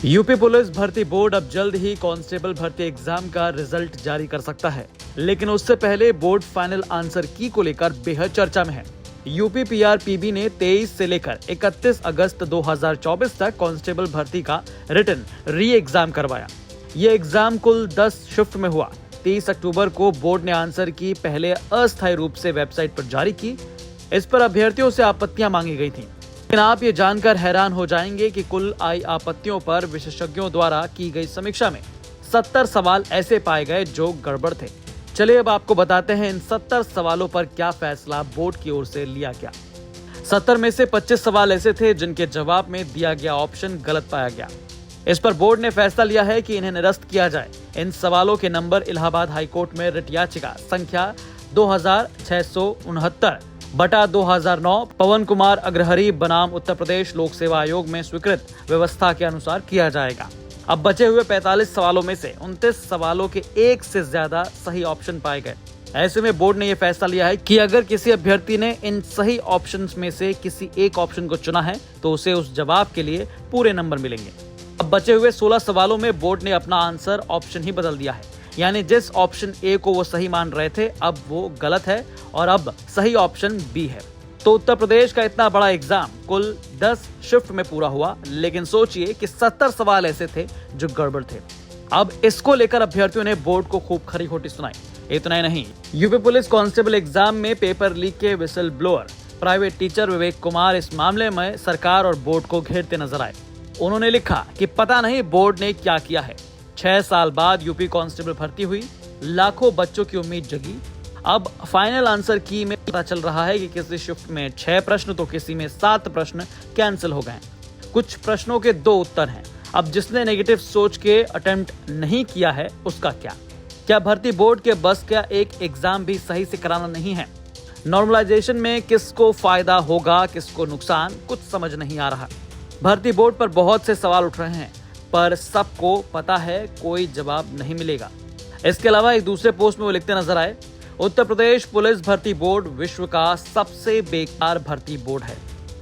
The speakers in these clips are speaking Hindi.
यूपी पुलिस भर्ती बोर्ड अब जल्द ही कांस्टेबल भर्ती एग्जाम का रिजल्ट जारी कर सकता है, लेकिन उससे पहले बोर्ड फाइनल आंसर की को लेकर बेहद चर्चा में है। यूपी पीआरपीबी ने 23 से लेकर 31 अगस्त 2024 तक कांस्टेबल भर्ती का रिटन री एग्जाम करवाया। ये एग्जाम कुल 10 शिफ्ट में हुआ। 30 अक्टूबर को बोर्ड ने आंसर की पहले अस्थायी रूप से वेबसाइट पर जारी की। इस पर अभ्यर्थियों से आपत्तियां मांगी गई थी, लेकिन आप ये जानकर हैरान हो जाएंगे कि कुल आई आपत्तियों पर विशेषज्ञों द्वारा की गई समीक्षा में 70 सवाल ऐसे पाए गए जो गड़बड़ थे। चलिए अब आपको बताते हैं इन 70 सवालों पर क्या फैसला बोर्ड की ओर से लिया गया। 70 में से 25 सवाल ऐसे थे जिनके जवाब में दिया गया ऑप्शन गलत पाया गया। इस पर बोर्ड ने फैसला लिया है कि इन्हें निरस्त किया जाए। इन सवालों के नंबर इलाहाबाद हाईकोर्ट में रिट याचिका संख्या 2669/2009 पवन कुमार अग्रहरि बनाम उत्तर प्रदेश लोक सेवा आयोग में स्वीकृत व्यवस्था के अनुसार किया जाएगा। अब बचे हुए 45 सवालों में से 29 सवालों के एक से ज्यादा सही ऑप्शन पाए गए। ऐसे में बोर्ड ने यह फैसला लिया है कि अगर किसी अभ्यर्थी ने इन सही ऑप्शंस में से किसी एक ऑप्शन को चुना है तो उसे उस जवाब के लिए पूरे नंबर मिलेंगे। अब बचे हुए 16 सवालों में बोर्ड ने अपना आंसर ऑप्शन ही बदल दिया है, यानी जिस ऑप्शन ए को वो सही मान रहे थे अब वो गलत है और अब सही ऑप्शन बी है। तो उत्तर प्रदेश का इतना बड़ा एग्जाम कुल 10 शिफ्ट में पूरा हुआ, लेकिन सोचिए कि 70 सवाल ऐसे थे जो गड़बड़ थे। अब इसको लेकर अभ्यर्थियों ने बोर्ड को खूब खरी खोटी सुनाई। इतना ही नहीं, यूपी पुलिस कांस्टेबल एग्जाम में पेपर लीक के whistle blower private teacher Vivek Kumar इस मामले में सरकार और बोर्ड को घेरते नजर आए। उन्होंने लिखा कि पता नहीं बोर्ड ने क्या किया है। 6 साल बाद यूपी कांस्टेबल भर्ती हुई, लाखों बच्चों की उम्मीद जगी। अब फाइनल आंसर की में पता चल रहा है कि किसी शिफ्ट में 6 प्रश्न तो किसी में 7 प्रश्न कैंसिल हो गए। कुछ प्रश्नों के 2 उत्तर हैं। अब जिसने नेगेटिव सोच के अटेम्प्ट नहीं किया है उसका क्या भर्ती बोर्ड के बस का एक एग्जाम भी सही से कराना नहीं है? नॉर्मलाइजेशन में किसको फायदा होगा, किसको नुकसान, कुछ समझ नहीं आ रहा। भर्ती बोर्ड पर बहुत से सवाल उठ रहे हैं, पर सबको पता है कोई जवाब नहीं मिलेगा। इसके अलावा एक दूसरे पोस्ट में वो लिखते नजर आए, उत्तर प्रदेश पुलिस भर्ती बोर्ड विश्व का सबसे बेकार भर्ती बोर्ड है।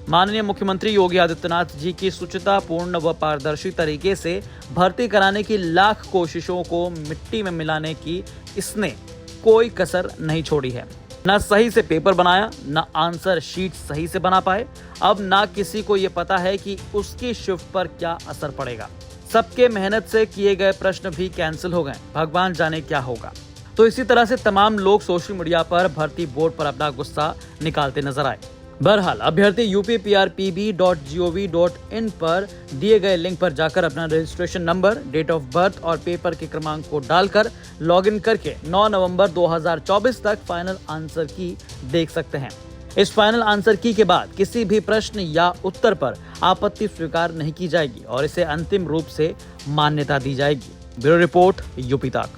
माननीय मुख्यमंत्री योगी आदित्यनाथ जी की शुचितापूर्ण व पारदर्शी तरीके से भर्ती कराने की लाख कोशिशों को मिट्टी में मिलाने की इसने कोई कसर नहीं छोड़ी है। ना सही से पेपर बनाया, ना आंसर शीट सही से बना पाए। अब ना किसी को ये पता है कि उसकी शिफ्ट पर क्या असर पड़ेगा। सबके मेहनत से किए गए प्रश्न भी कैंसिल हो गए। भगवान जाने क्या होगा। तो इसी तरह से तमाम लोग सोशल मीडिया पर भर्ती बोर्ड पर अपना गुस्सा निकालते नजर आए। बहरहाल अभ्यर्थी uppprpb.gov.in पर दिए गए लिंक पर जाकर अपना registration number, date of birth और पेपर के क्रमांक को डालकर लॉगिन करके 9 नवंबर 2024 तक फाइनल आंसर की देख सकते हैं। इस फाइनल आंसर की के बाद किसी भी प्रश्न या उत्तर पर आपत्ति स्वीकार नहीं की जाएगी और इसे अंतिम रूप से मान्यता दी जाएगी। ब्यूरो रिपोर्ट, यूपी तक।